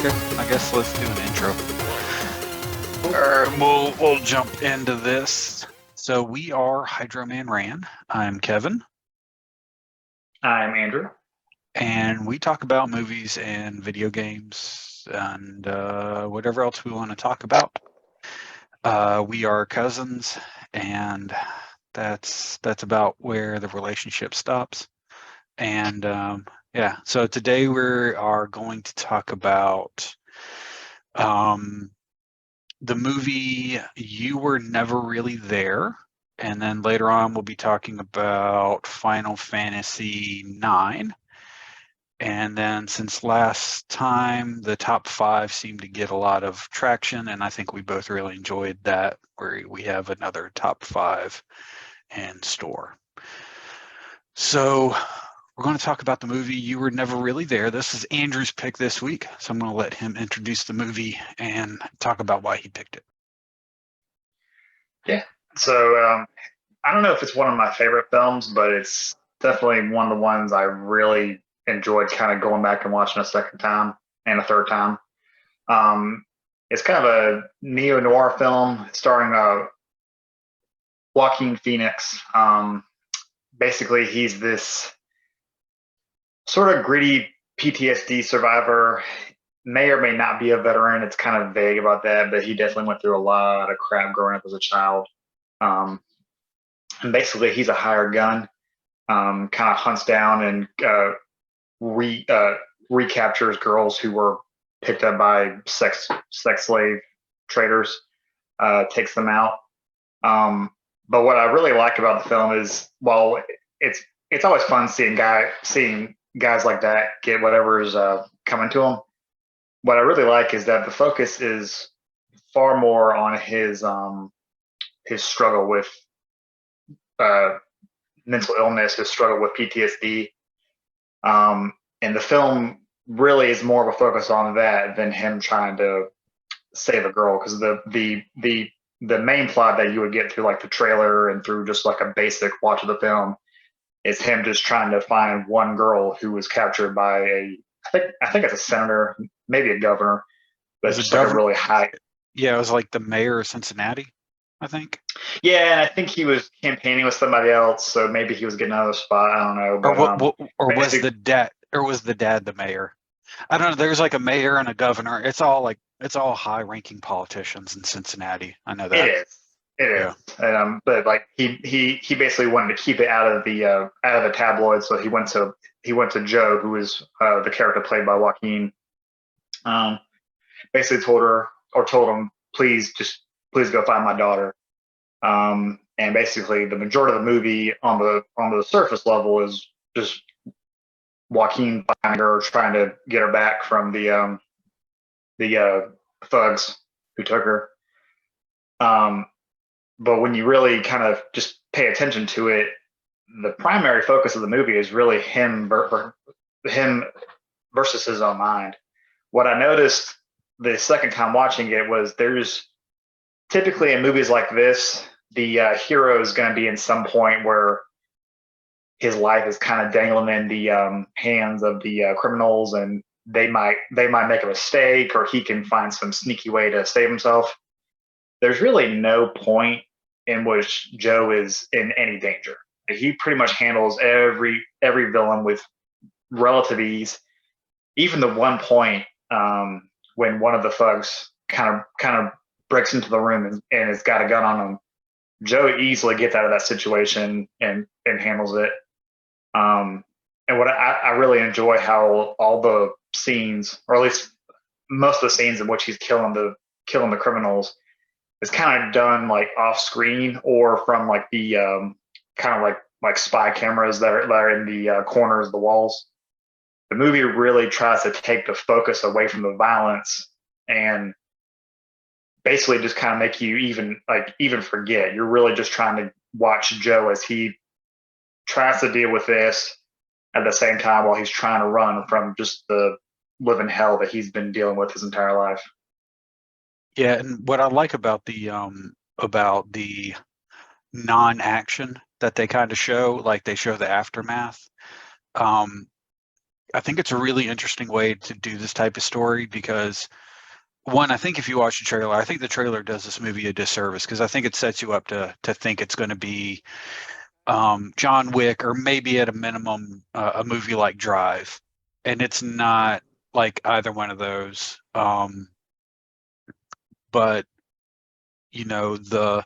Okay, I guess let's do an intro. All right, we'll jump into this. So we are Hydro Man Ran. I'm Kevin, I'm Andrew. and we talk about movies and video games and whatever else we want to talk about. We are cousins, and that's about where the relationship stops. And yeah, so today we are going to talk about the movie You Were Never Really There. And then later on, we'll be talking about Final Fantasy IX. And then since last time, the top five seemed to get a lot of traction, and I think we both really enjoyed that, where we have another top five in store. So we're going to talk about the movie You Were Never Really There. This is Andrew's pick this week, so I'm going to let him introduce the movie and talk about why he picked it. Yeah. So I don't know if it's one of my favorite films, but it's definitely one of the ones I really enjoyed kind of going back and watching a second time and a third time. It's kind of a neo-noir film starring Joaquin Phoenix. Basically, he's this sort of gritty PTSD survivor, may or may not be a veteran. It's kind of vague about that, but he definitely went through a lot of crap growing up as a child. And basically, he's a hired gun, kind of hunts down and recaptures girls who were picked up by sex slave traders, takes them out. But what I really like about the film is, while it's always fun seeing guys like that get whatever is coming to them. What I really like is that the focus is far more on his struggle with mental illness, his struggle with PTSD. And the film really is more of a focus on that than him trying to save a girl, because the main plot that you would get through like the trailer and through just like a basic watch of the film is him just trying to find one girl who was captured by I think it's a senator, maybe a governor, but it's just like a really high. Yeah, it was like the mayor of Cincinnati, I think. Yeah, and I think he was campaigning with somebody else, so maybe he was getting another spot. I don't know. But, or was the dad the mayor? I don't know. There's like a mayor and a governor. It's all high-ranking politicians in Cincinnati. I know that. It is. It is. Yeah. But like he basically wanted to keep it out of the tabloids, so he went to Joe, who is the character played by Joaquin. Basically told him, please go find my daughter. And basically the majority of the movie on the surface level is just Joaquin finding her, trying to get her back from the thugs who took her. But when you really kind of just pay attention to it, the primary focus of the movie is really him versus his own mind. What I noticed the second time watching it was, there's typically in movies like this, the hero is going to be in some point where his life is kind of dangling in the hands of the criminals, and they might make a mistake, or he can find some sneaky way to save himself. There's really no point in which Joe is in any danger. He pretty much handles every villain with relative ease. Even the one point when one of the thugs kind of breaks into the room and has got a gun on him, Joe easily gets out of that situation and handles it. And what I really enjoy, how all the scenes, or at least most of the scenes in which he's killing the criminals, is kind of done like off screen or from like the kind of like spy cameras that are in the corners of the walls. The movie really tries to take the focus away from the violence and basically just kind of make you even forget. You're really just trying to watch Joe as he tries to deal with this at the same time while he's trying to run from just the living hell that he's been dealing with his entire life. Yeah, and what I like about the non-action that they kind of show, like they show the aftermath, think it's a really interesting way to do this type of story because one, I think if you watch the trailer, I think the trailer does this movie a disservice because I think it sets you up to think it's going to be John Wick or maybe at a minimum a movie like Drive, and it's not like either one of those. But the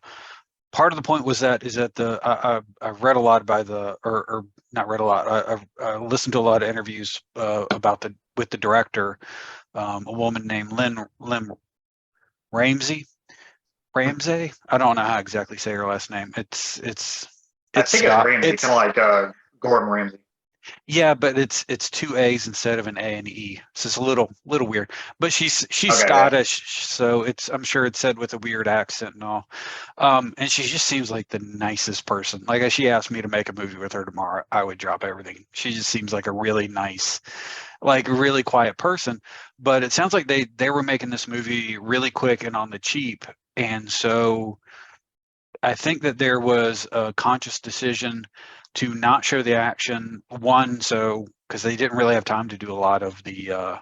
part of the point was that is that I read a lot by or not read a lot. I listened to a lot of interviews about with the director, a woman named Lynne Ramsay. Ramsay. I don't know how exactly say her last name. I It's think it's Scott. Ramsey, kind of like Gordon Ramsay. Yeah, but it's two A's instead of an A and E. So it's a little weird. But she's Okay, yeah. Scottish, so I'm sure it's said with a weird accent and all. And she just seems like the nicest person. Like if she asked me to make a movie with her tomorrow, I would drop everything. She just seems like a really nice, like really quiet person. But it sounds like they were making this movie really quick and on the cheap. And so I think that there was a conscious decision to not show the action. One, so because they didn't really have time to do a lot of the, a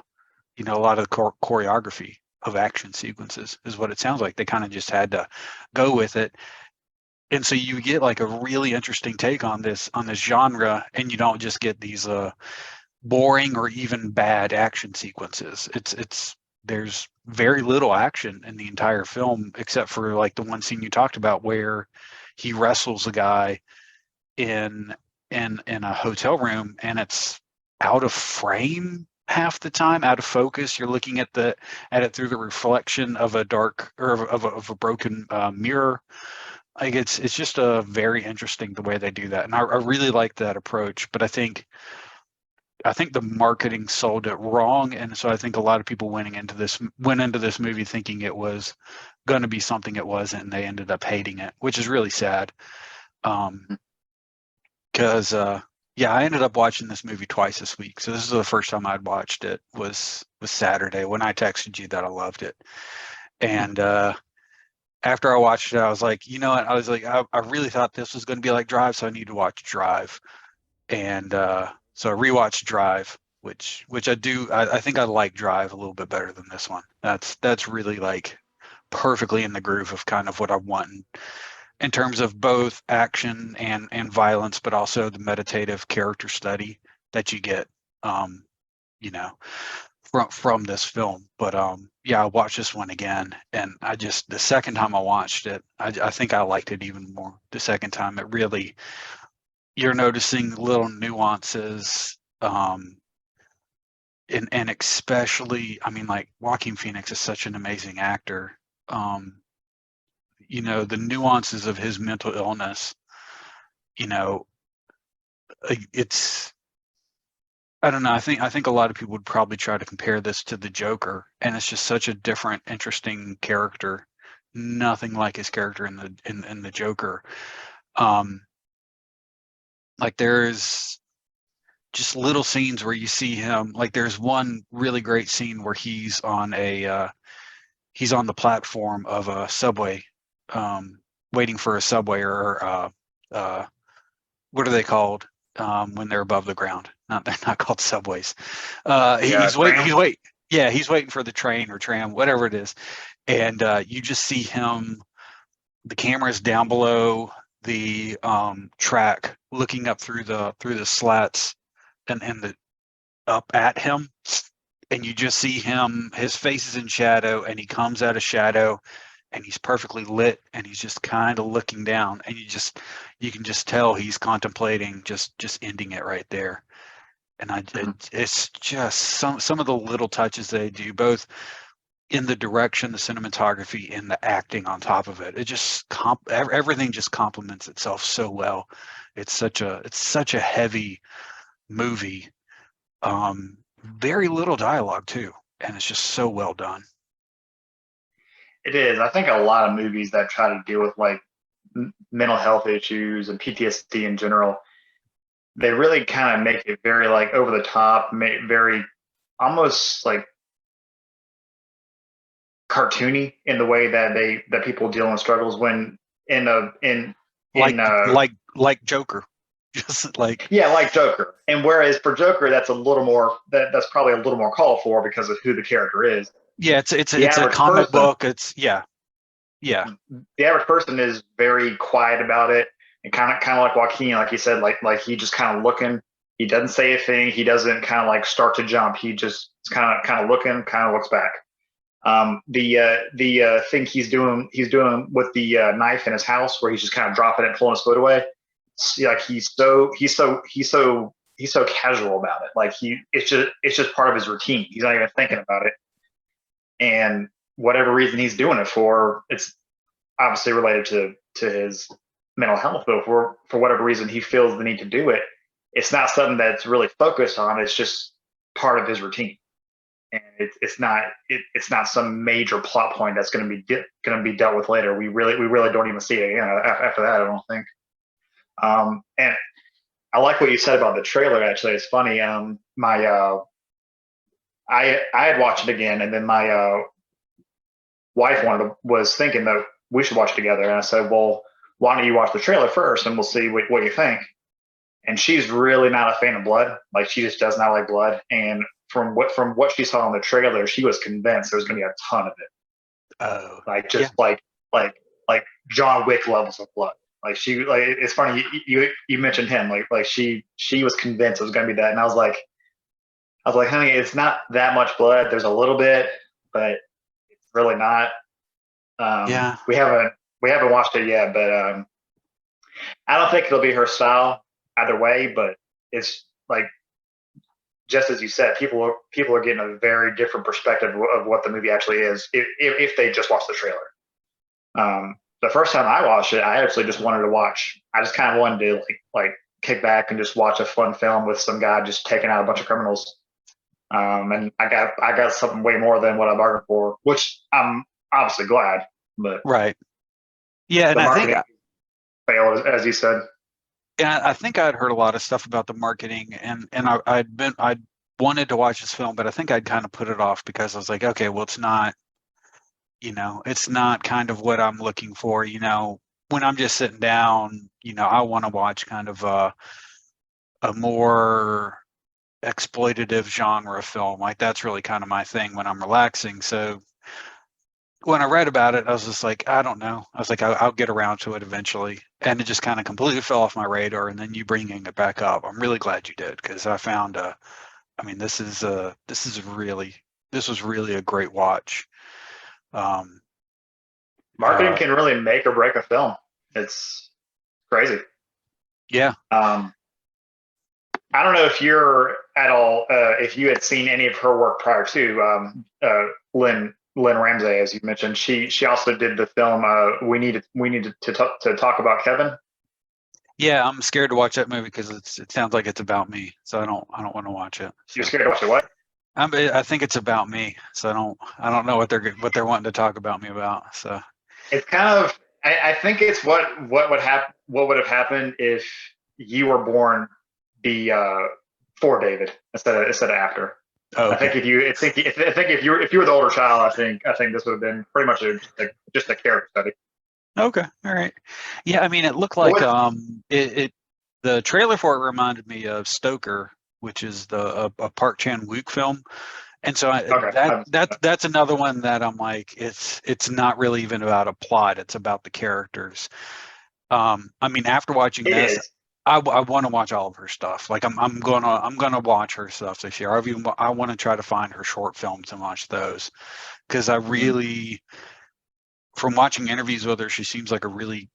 lot of the choreography of action sequences, is what it sounds like. They kind of just had to go with it, and so you get like a really interesting take on this genre, and you don't just get these boring or even bad action sequences. It's there's very little action in the entire film except for like the one scene you talked about where he wrestles a guy in in a hotel room and it's out of frame half the time, out of focus. You're looking at it through the reflection of a dark or of a broken mirror. Like it's just a very interesting the way they do that, and I really like that approach. But I think the marketing sold it wrong, and so I think a lot of people went into this movie thinking it was going to be something it wasn't, and they ended up hating it, which is really sad. Because yeah, I ended up watching this movie twice this week. So this is the first time I'd watched it was Saturday when I texted you that I loved it, and after I watched it, I was like, you know what? I was like, I really thought this was going to be like Drive, so I need to watch Drive. And so I rewatched Drive, which I do. I think I like Drive a little bit better than this one. That's really like perfectly in the groove of kind of what I want in terms of both action and violence, but also the meditative character study that you get, um, you know, from this film. But yeah, I watched this one again, and I just the second time I watched it, I think I liked it even more the second time. It really you're noticing little nuances, and especially, I mean, like Joaquin Phoenix is such an amazing actor. Um, the nuances of his mental illness, you know, it's I don't know. I think a lot of people would probably try to compare this to the Joker, and it's just such a different, interesting character. Nothing like his character in the Joker. Um, like there's just little scenes where you see him. Like there's one really great scene where he's on the platform of a subway, waiting for a subway or uh, what are they called when they're above the ground? Not they're not called subways. The He's waiting. tram. Yeah, he's waiting for the train or tram, whatever it is, and you just see him. The camera is down below the track, looking up through the slats and the up at him, and you just see him. His face is in shadow, and he comes out of shadow, and he's perfectly lit, and he's just kind of looking down, and you can just tell he's contemplating just ending it right there. And Mhm. it's just some of the little touches they do, both in the direction, the cinematography, and the acting on top of it. It just everything just complements itself so well. It's such a heavy movie. Very little dialogue too, and it's just so well done. It is. I think a lot of movies that try to deal with like mental health issues and PTSD in general, they really kind of make it very like over the top, very almost like cartoony in the way that that people deal in struggles when in a in Like in like Joker. Just like, Yeah, like Joker. And whereas for Joker, that's a little more that's probably a little more called for because of who the character is. yeah, it's The it's a average comic person, book. It's yeah, the average person is very quiet about it and kind of like Joaquin, like you said, like he just kind of looking. He doesn't say a thing. He doesn't kind of like start to jump. He just is kind of looking, kind of looks back. The thing he's doing with the knife in his house, where he's just kind of dropping it, and pulling his foot away. Like he's so casual about it. Like it's just part of his routine. He's not even thinking about it, and whatever reason he's doing it for, it's obviously related to his mental health. But for whatever reason he feels the need to do it, it's not something that's really focused on. It's just part of his routine, and it's not some major plot point that's going to be dealt with later. We really don't even see it again after that. I don't think. And I like what you said about the trailer. Actually, it's funny. My I had watched it again, and then my wife was thinking that we should watch it together, and I said, "Well, why don't you watch the trailer first, and we'll see what you think." And she's really not a fan of blood. Like she just does not like blood. And from what she saw in the trailer, she was convinced there was going to be a ton of it. oh Like yeah, just like John Wick levels of blood. Like she like it's funny you mentioned him. Like she was convinced it was going to be that, and I was like, honey, it's not that much blood. There's a little bit, but it's really not. yeah, We haven't watched it yet, but I don't think it'll be her style either way. But it's like just as you said, people are getting a very different perspective of what the movie actually is if they just watch the trailer. The first time I watched it, I actually just wanted to watch. I just kind of wanted to like kick back and just watch a fun film with some guy just taking out a bunch of criminals. And I got something way more than what I bargained for, which I'm obviously glad. But right, yeah, and the I think marketing failed, as you said. I think I'd heard a lot of stuff about the marketing, and I'd wanted to watch this film, but I think I'd kind of put it off because I was like, okay, well, it's not kind of what I'm looking for. When I'm just sitting down, I want to watch kind of a more exploitative genre film. Like that's really kind of my thing when I'm relaxing. So when I read about it, I was just like, I don't know. I was like, I'll get around to it eventually. And it just kind of completely fell off my radar. And then you bringing it back up, I'm really glad you did because I found, I mean, this was really a great watch. Um, Marketing uh, can really make or break a film. It's crazy. yeah, Um, I don't know if you're at all if you had seen any of her work prior to Lynne Ramsay, as you mentioned. She also did the film We Need to Talk About Kevin. yeah. I'm scared to watch that movie because it sounds like it's about me. So I don't want to watch it. You're So scared to watch it? What? I think it's about me. So I don't know what they're wanting to talk about me about. So It's kind of I think it's what would have happened if you were born the for David instead of after. oh, I okay. think if you were the older child, I think this would have been pretty much just a character study. Okay, all right. Yeah, I mean, it looked like What? the trailer for it reminded me of Stoker, which is a Park Chan-wook film, and so Okay. that's another one that I'm like, it's not really even about a plot; it's about the characters. I mean, after watching It this, is. I want to watch all of her stuff. Like I'm gonna watch her stuff this year. I want to try to find her short films and watch those because I Mhm. really, from watching interviews with her, she seems like a really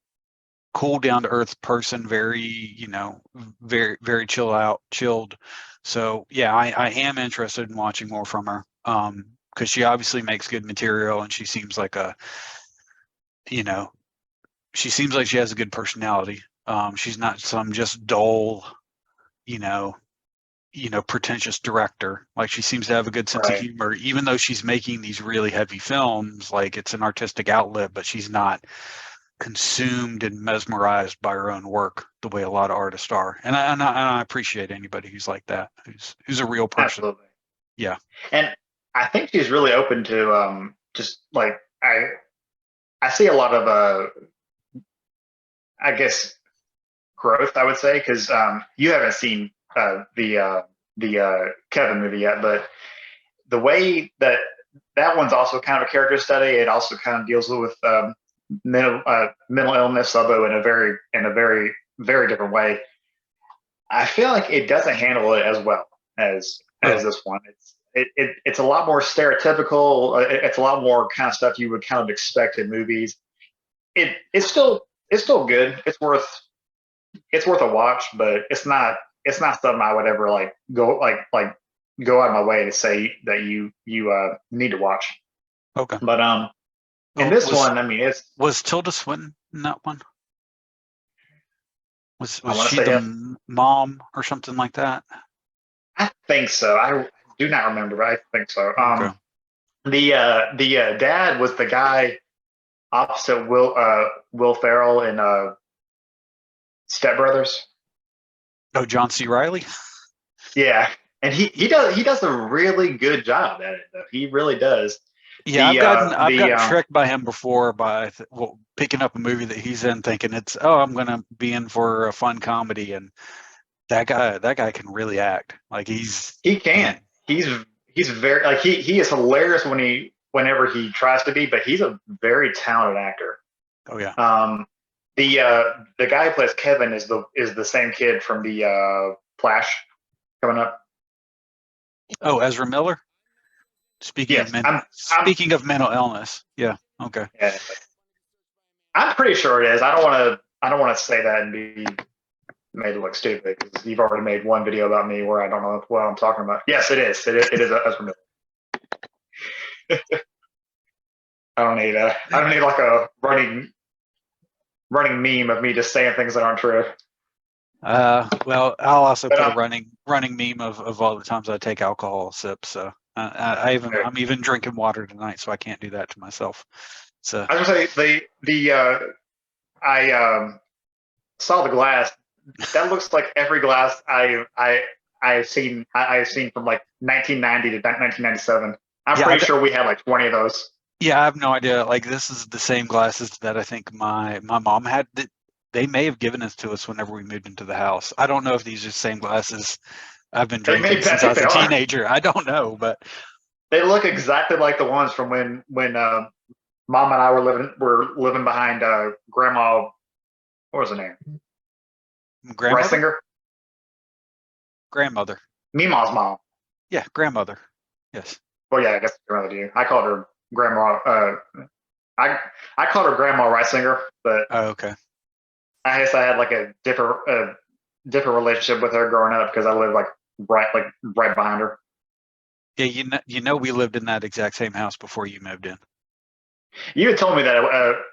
cool, down to earth person, very, very, very chilled. So yeah, I am interested in watching more from her. Because she obviously makes good material and she seems like you know, she seems like she has a good personality. She's not some just dull, you know, pretentious director. Like she seems to have a good sense of Right. humor, even though she's making these really heavy films. Like it's an artistic outlet, but she's not consumed and mesmerized by her own work the way a lot of artists are. And I appreciate anybody who's like that, who's a real person. Absolutely. Yeah. And I think she's really open to just like I see a lot of I guess growth, I would say, because you haven't seen the Kevin movie yet, but the way that one's also kind of a character study. It also kind of deals with mental illness, although in a very different way. I feel like it doesn't handle it as well as this one. It's a lot more stereotypical. It's a lot more kind of stuff you would kind of expect in movies. It's still good. It's worth a watch, but it's not something I would ever go out of my way to say that you need to watch. Okay. But in Well, this one, I mean, was Tilda Swinton in that one? Was I want to she say the yes. mom or something like that? I think so. I do not remember, but I think so. Okay. The dad was the guy opposite Will Ferrell in Step Brothers. Oh, John C. Riley. Yeah, and he does a really good job at it though. He really does. Yeah, The I've the gotten tricked by him before by picking up a movie that he's in, thinking I'm gonna be in for a fun comedy, and that guy can really act. Like He I can. mean, He's very like he is hilarious whenever he tries to be, but he's a very talented actor. oh yeah. Um, the guy who plays Kevin is the same kid from the Flash coming up. Oh, Ezra Miller. Speaking of Yes, I'm speaking of mental illness, yeah. Okay. yeah, I'm pretty sure it is. I don't want to say that and be made to look stupid because you've already made one video about me where I don't know what I'm talking about. Yes, it is. It is Ezra Miller. I don't need like a running meme of me just saying things that aren't true. Well, I'll also But put a running meme of all the times I take alcohol sips. So I'm even drinking water tonight, so I can't do that to myself. So I was gonna say I saw the glass. That looks like every glass I've seen from like 1990 to 1997. I'm yeah, pretty sure we had like 20 of those. yeah, I have no idea. Like this is the same glasses that I think my mom had. They may have given us to us whenever we moved into the house. I don't know if these are the same glasses I've been They drinking made. I since I think was they a are. teenager. I don't know, but They look exactly like the ones from when Mom and I were living behind Grandma. What was her name? grandmother, Reisinger. grandmother, Mima's mom. yeah, grandmother, yes. Well, yeah, I guess grandmother to you. I called her Grandma. I called her Grandma Reisinger, but Oh, okay. I guess I had like a different relationship with her growing up because I lived right behind her. Yeah, you know, we lived in that exact same house before you moved in. You had told me that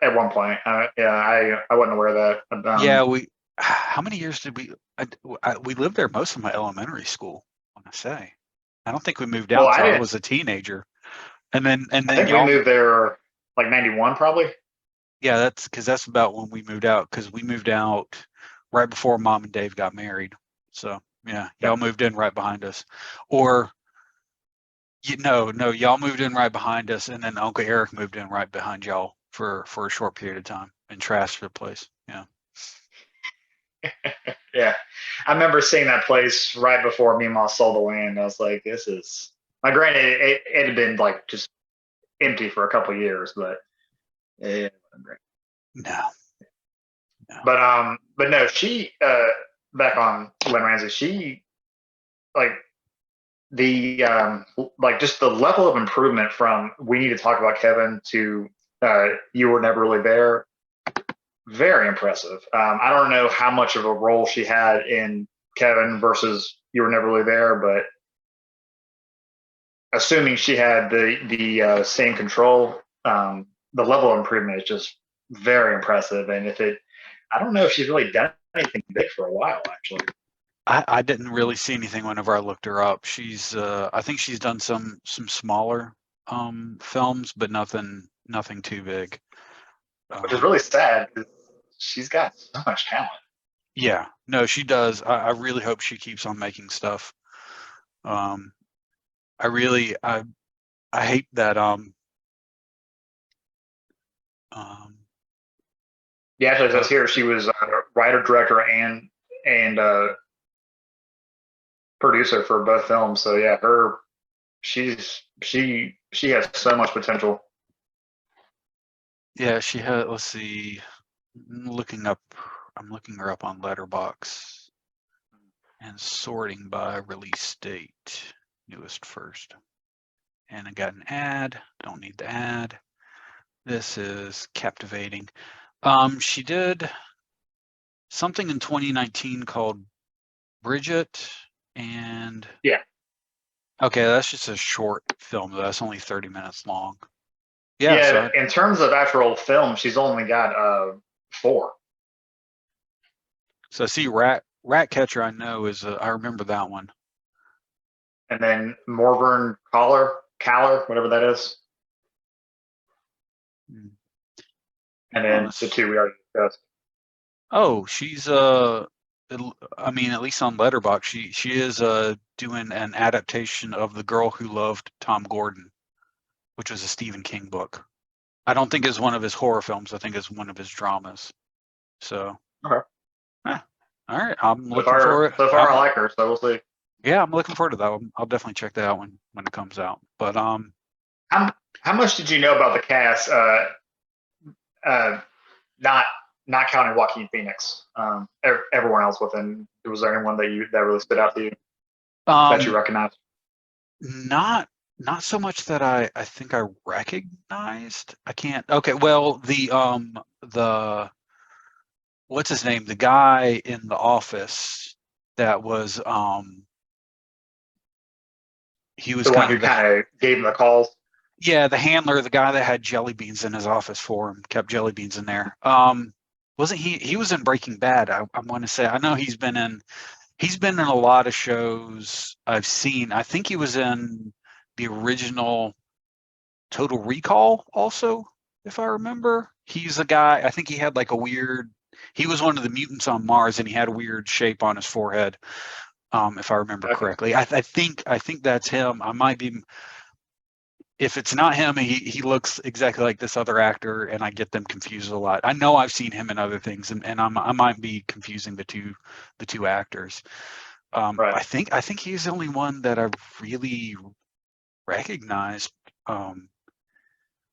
at one point. Yeah, I wasn't aware of that. Yeah, we. How many years did we? We lived there most of my elementary school. I want to say, I don't think we moved Well, out I till I didn't. was a teenager, and then I think we y'all. moved there like 91 probably. Yeah, that's because that's about when we moved out. Because we moved out right before Mom and Dave got married. So yeah, Yeah. y'all moved in right behind us, or no, y'all moved in right behind us, and then Uncle Eric moved in right behind y'all for a short period of time and trashed the place. Yeah. Yeah, I remember seeing that place right before me and Ma sold the land. I was like, "This is." My granted, it had been like just empty for a couple of years, but it wasn't great. No, no. But no, she back on Lynne Ramsay. She like the like just the level of improvement from we need to talk about Kevin to you were never really there. Very impressive. I don't know how much of a role she had in Kevin versus you were never really there, but assuming she had the same control, the level of improvement is just very impressive. And I don't know if she's really done anything big for a while, actually. I didn't really see anything whenever I looked her up. I think she's done some smaller films, but nothing too big. Which is Um, really sad because she's got so much talent. yeah, no, she does. I really hope she keeps on making stuff. Um, I really I hate that um Yeah, actually, it Uh, says here she was writer, director, and producer for both films. So yeah, she has so much potential. yeah, she had. Let's see. Looking up. I'm looking her up on Letterbox and sorting by release date. Newest first. And I got an ad. Don't need the ad. This is captivating. She did something in 2019 called Bridget, and Yeah, okay, that's just a short film. That's only 30 minutes long. Yeah, yeah. In terms of actual film, she's only got four. so I see Ratcatcher. I know is I remember that one. And then Morvern Caller, whatever that is. Hmm. And Oh, then the two we already discussed. oh, she's I mean, at least on Letterbox, she is doing an adaptation of The Girl Who Loved Tom Gordon, which was a Stephen King book. I don't think it's one of his horror films. I think it's one of his dramas. So, Okay. eh, all right, I'm So looking far, for it. so far, I like her. So we'll see. Yeah, I'm looking forward to that one. I'll definitely check that out when it comes out. But How how much did you know about the cast? Uh, not not counting Joaquin Phoenix. Everyone else within. Was there anyone that really stood out to you that you um, recognized? not not so much that I think I recognized. I can't. Okay, well the what's his name? The guy in the office that was he was The one kind who of the kind of gave him the calls. yeah, the handler, the guy that had jelly beans in his office for him, kept jelly beans in there. Wasn't he was in Breaking Bad, I want to say. I know he's been in a lot of shows I've seen. I think he was in the original Total Recall also, if I remember. He's a guy, I think he had like a weird he was one of the mutants on Mars and he had a weird shape on his forehead, if I remember Okay. correctly. I think that's him. I might be if it's not him, he looks exactly like this other actor, and I get them confused a lot. I know I've seen him in other things, and I might be confusing the two actors. Right. I think he's the only one that I really recognized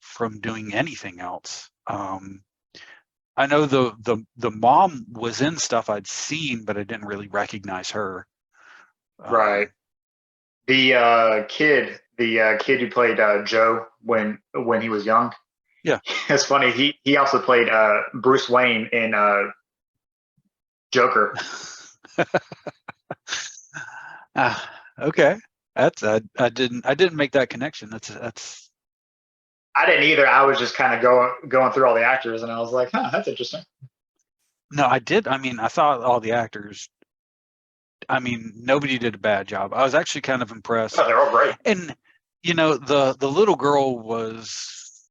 from doing anything else. I know the mom was in stuff I'd seen, but I didn't really recognize her. Right. Um, The kid who played Joe when he was young. yeah. It's funny. He also played Bruce Wayne in Joker. Okay. That's I didn't make that connection. That's I didn't either. I was just kind of going through all the actors, and I was like, huh, that's interesting. no, I did. I mean, I thought all the actors. I mean, nobody did a bad job. I was actually kind of Oh, impressed, they're all great. and you know, the little girl was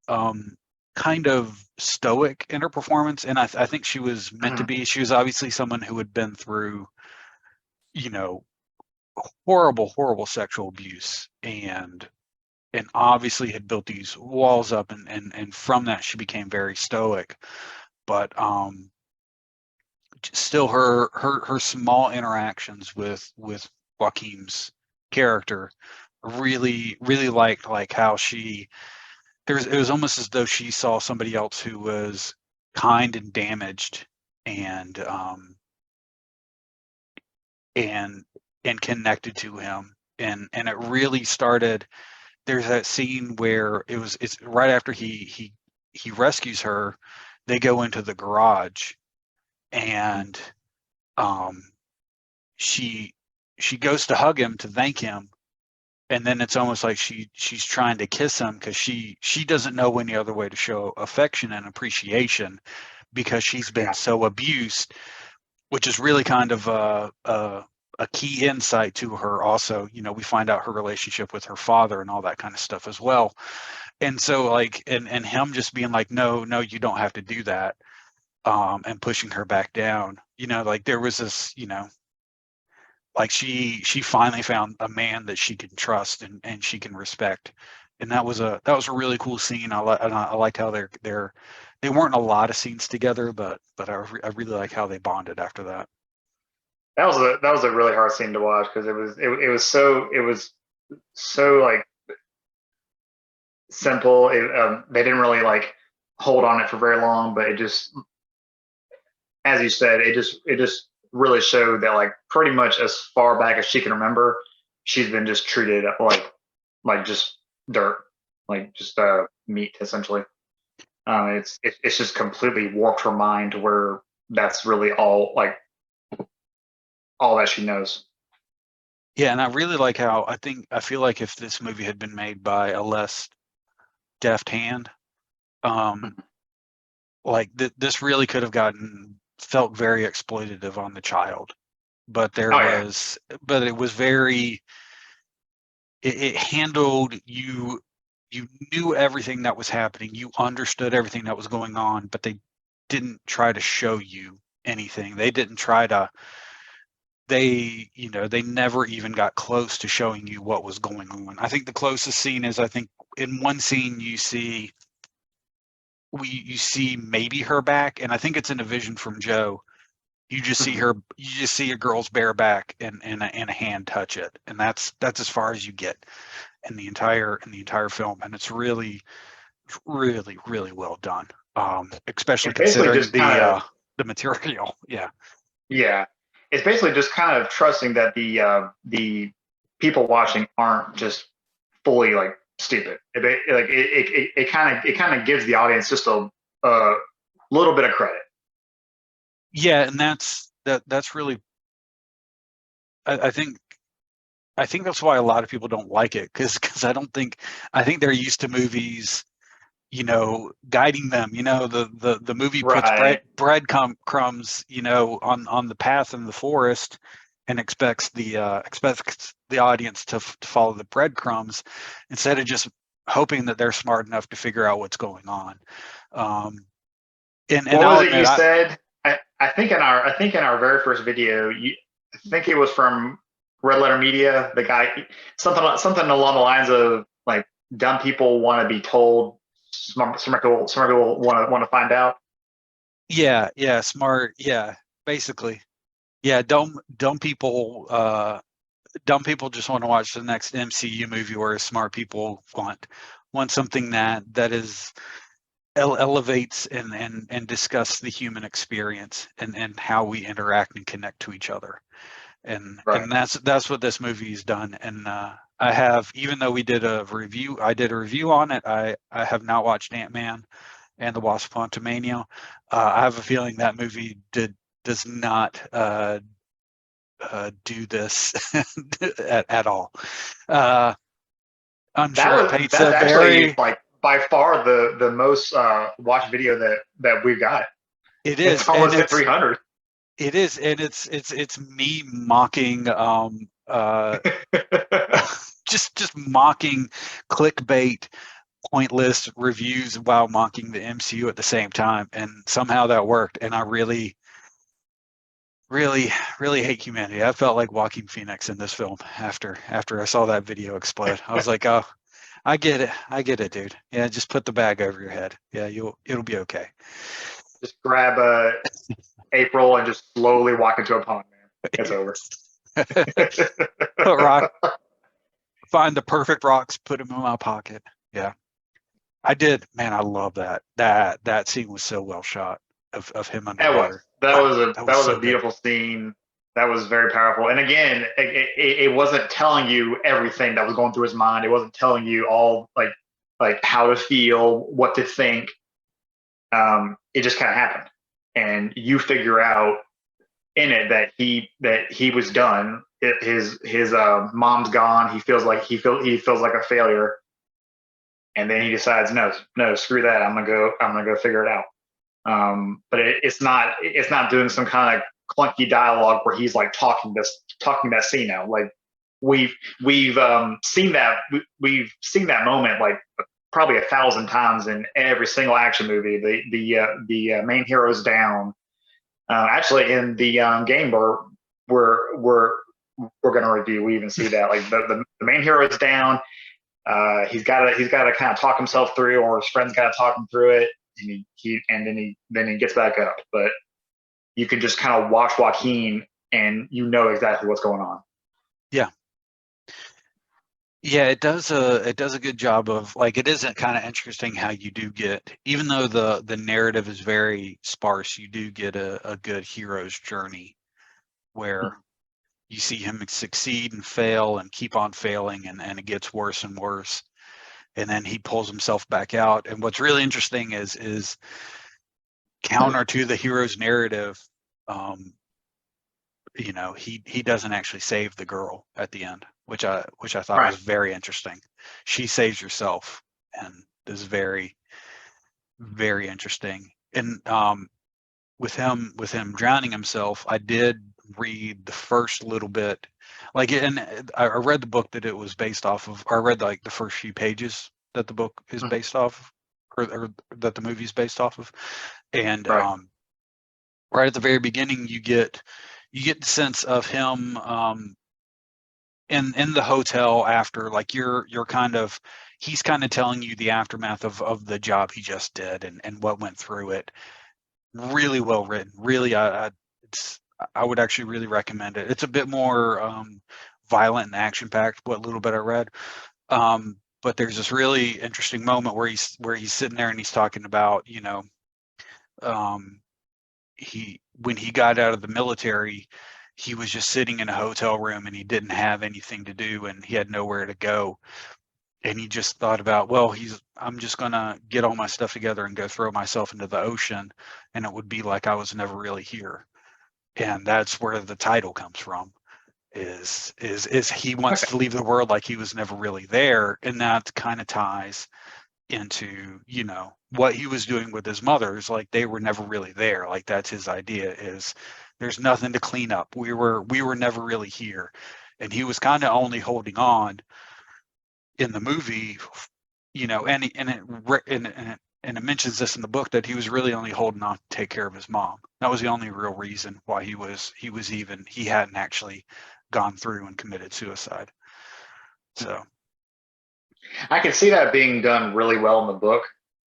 kind of stoic in her performance, and I think she was meant to Mhm. be. She was obviously someone who had been through, you know, horrible sexual abuse, and obviously had built these walls up, and from that she became very stoic. But still her small interactions with Joaquin's character really liked like how she there's it was almost as though she saw somebody else who was kind and damaged and and and connected to him and it really started there's that scene where it's right after he rescues her they go into the garage and um she she goes to hug him to thank him and then it's almost like she's trying to kiss him because she doesn't know any other way to show affection and appreciation because she's been Yeah. so abused, which is really kind of a key insight to her also. You know, we find out her relationship with her father and all that kind of stuff as well. And so like and him just being like no you don't have to do that and pushing her back down, you know, like there was this, you know, like she finally found a man that she can trust and she can respect and that was a really cool scene. I liked how they weren't a lot of scenes together, but I really like how they bonded after that. That was a really hard scene to watch because it was so like simple. They didn't really like hold on it for very long, but it just, as you said, it just really showed that like pretty much as far back as she can remember, she's been just treated like just dirt, like just meat essentially. It's just completely warped her mind to where that's really all that she knows. Yeah, and I really like how I feel like if this movie had been made by a less deft hand, um, like this really could have felt very exploitative on the child. But Oh yeah, but it was very, it handled you knew everything that was happening, you understood everything that was going on, but they didn't try to show you anything. They didn't try to they never even got close to showing you what was going on. I think the closest scene is, I think in one scene you see maybe her back, and I think it's in a vision from Joe. You just see a girl's bare back and a hand touch it, and that's as far as you get in the entire film, and it's really really well done, especially it's basically considering just kind of the material. Yeah. yeah, it's basically just kind of trusting that the people watching aren't just fully like stupid. It kind of gives the audience just a little bit of credit. Yeah, and that's really, I think that's why a lot of people don't like it, because I think they're used to movies, guiding them. The movie puts Right. crumbs, on the path in the forest, and expects the audience to follow the breadcrumbs, instead of just hoping that they're smart enough to figure out what's going on. Um, and What I'll was it admit, you said? I think in our very first video, I think it was from Red Letter Media. The guy something along the lines of like dumb people want to be told, smart people want to find out. yeah, smart, yeah, basically, yeah, dumb people just want to watch the next MCU movie, whereas smart people want something that is elevates and discuss the human experience and how we interact and connect to each other. Right. And that's what this movie has done. And I have, even though I did a review on it, I have not watched Ant-Man and the Wasp: Quantumania. I have a feeling that movie does not do this at all. Uh, I'm sure it paints That's a actually very, like by far the most watched video that we've got. it It's is, and almost at 300. it is, and it's me mocking, just mocking clickbait, pointless reviews while mocking the MCU at the same time, and somehow that worked. And I really hate humanity. I felt like Joaquin Phoenix in this film after I saw that video explode. I was like, oh, I get it, dude. Yeah, just put the bag over your head. Yeah, it'll be okay. Just grab April and just slowly walk into a pond, man. It's over. Put rock, find the perfect rocks, put them in my pocket. Yeah, I did. Man, I love that. That scene was so well shot of him That was underwater. That that was was so a good. beautiful scene. That was very powerful. And again, it wasn't telling you everything that was going through his mind. It wasn't telling you all like how to feel, what to think. It just kind of happened, and you figure out in it that he was done. His mom's gone. He feels like a failure, and then he decides, no, screw that. I'm gonna go figure it out. But it's not doing some kind of clunky dialogue where he's like talking that scene out. Like we've we've seen that moment like probably 1,000 times in every single action movie. The main hero's down. Actually, in the game we're we're going to review, we even see that like the main hero is down. He's got to kind of talk himself through, or his friends got to talk him through it, and then he gets back up. But you can just kind of watch Joaquin, and you know exactly what's going on. Yeah. Yeah, it does a good job of, like, it isn't kind of interesting how you do get, even though the narrative is very sparse, you do get a good hero's journey where you see him succeed and fail and keep on failing, and it gets worse and worse. And then he pulls himself back out. And what's really interesting is counter to the hero's narrative, he doesn't actually save the girl at the end, which I thought Right. was very interesting. She saves herself, and is very, very interesting. And with him drowning himself, I did read the first little bit, like, and I read the book that it was based off of, or I read like the first few pages that the book is based off, or that the movie is based off of, and Right. right at the very beginning, you get the sense of him in the hotel after, like, you're kind of, he's kind of telling you the aftermath of the job he just did, and what went through it. Really well written. Really, I would actually really recommend it. It's a bit more violent and action packed, what little bit I read. But there's this really interesting moment where he's sitting there and he's talking about, when he got out of the military, he was just sitting in a hotel room and he didn't have anything to do and he had nowhere to go. And he just thought about, well, I'm just gonna get all my stuff together and go throw myself into the ocean, and it would be like I was never really here. And that's where the title comes from. Is he wants to leave the world like he was never really there, and that kind of ties into, what he was doing with his mothers. Like, they were never really there. Like, that's his idea, is there's nothing to clean up. We were never really here, and he was kind of only holding on in the movie, and it mentions this in the book, that he was really only holding on to take care of his mom. That was the only real reason why he hadn't actually gone through and committed suicide. So I can see that being done really well in the book,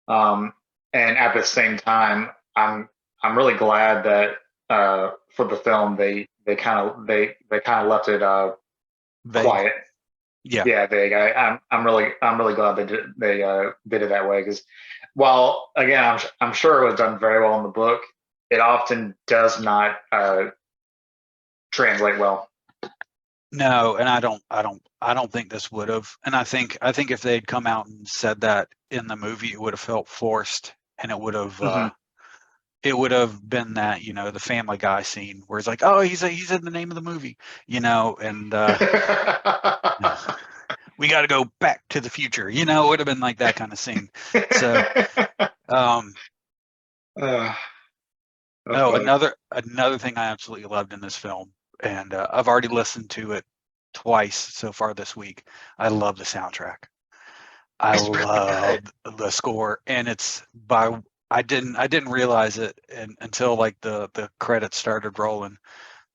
and at the same time, I'm really glad that for the film they kind of left it vague. quiet. Yeah. Yeah, vague. I'm really glad they did it that way, because while again I'm sure it was done very well in the book, it often does not translate well. No, and I don't think this would have. And I think if they'd come out and said that in the movie, it would have felt forced, and it would have been that, the Family Guy scene where it's like, oh, he's in the name of the movie, and we got to go back to the future, it would have been like that kind of scene. So another thing I absolutely loved in this film, and I've already listened to it twice so far this week. I love the soundtrack. I love the score, and it's by, I didn't realize it until like the credits started rolling.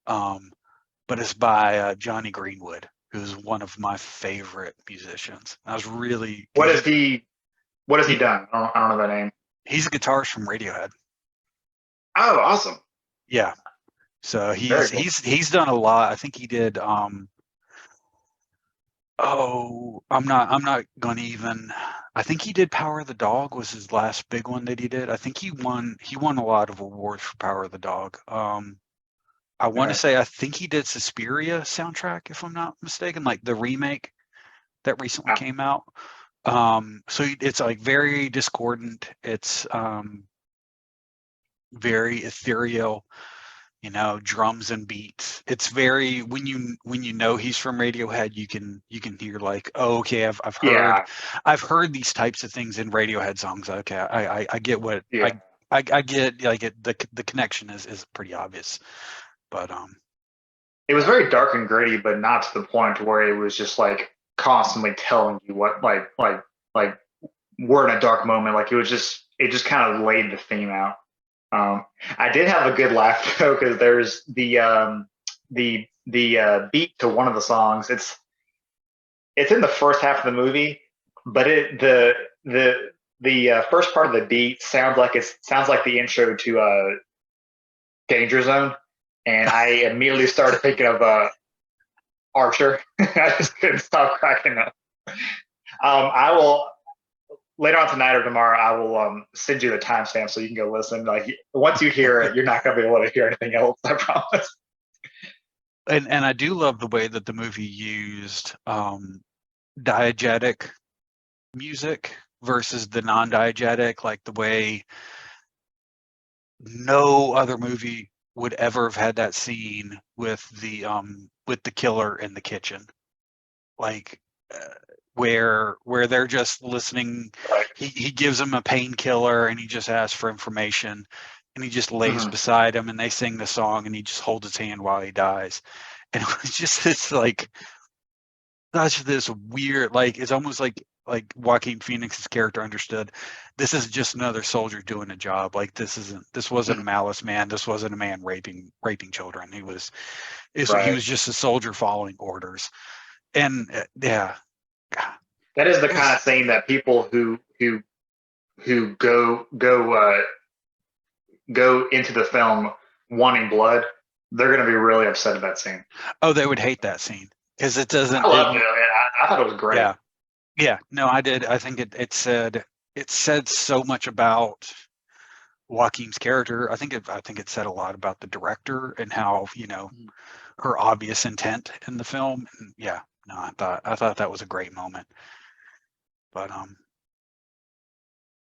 But it's by Johnny Greenwood, who's one of my favorite musicians. I was really what has he done? I don't know that name. He's a guitarist from Radiohead. Oh, awesome. Yeah. So Very cool. he's done a lot. I think he did I'm not gonna even, I think he did Power of the Dog was his last big one that he did. I think he won a lot of awards for Power of the Dog. I want to say, I think he did Suspiria soundtrack, if I'm not mistaken, like the remake that recently came out. So it's like very discordant. It's very ethereal, drums and beats. It's very, when you know he's from Radiohead, you can hear like, oh, okay, I've heard these types of things in Radiohead songs. Okay, I get what I get, like, the connection is pretty obvious. But it was very dark and gritty, but not to the point where it was just like constantly telling you what like we're in a dark moment. Like it just kind of laid the theme out. I did have a good laugh though, because there's the beat to one of the songs. It's in the first half of the movie, but the first part of the beat sounds like the intro to Danger Zone, and I immediately started thinking of Archer. I just couldn't stop cracking up. I will later on tonight or tomorrow. I will send you the timestamp so you can go listen. Like once you hear it, you're not going to be able to hear anything else. I promise. And I do love the way that the movie used diegetic music versus the non-diegetic, like the way no other movie would ever have had that scene with the killer in the kitchen, like where they're just listening. Right. He gives him a painkiller and he just asks for information, and he just lays Mhm. beside him and they sing the song and he just holds his hand while he dies. And it was just this like such this weird, like it's almost like Joaquin Phoenix's character understood this is just another soldier doing a job. Like this wasn't a malice man. This wasn't a man raping children. He was Right. just a soldier following orders. And yeah, That is the it kind was, of thing that people who go into the film wanting blood, they're going to be really upset at that scene. oh, they would hate that scene because it I doesn't. loved it. I thought it was great. Yeah, yeah. No, I did. I think it said so much about Joaquin's character. I think it said a lot about the director and how her obvious intent in the film. And yeah, no, I thought that was a great moment. But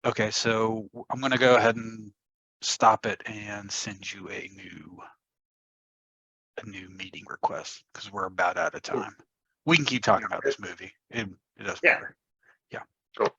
okay, so I'm gonna go ahead and stop it and send you a new meeting request because we're about out of time. We can keep talking about this movie. It doesn't Yeah. matter. Yeah. Cool.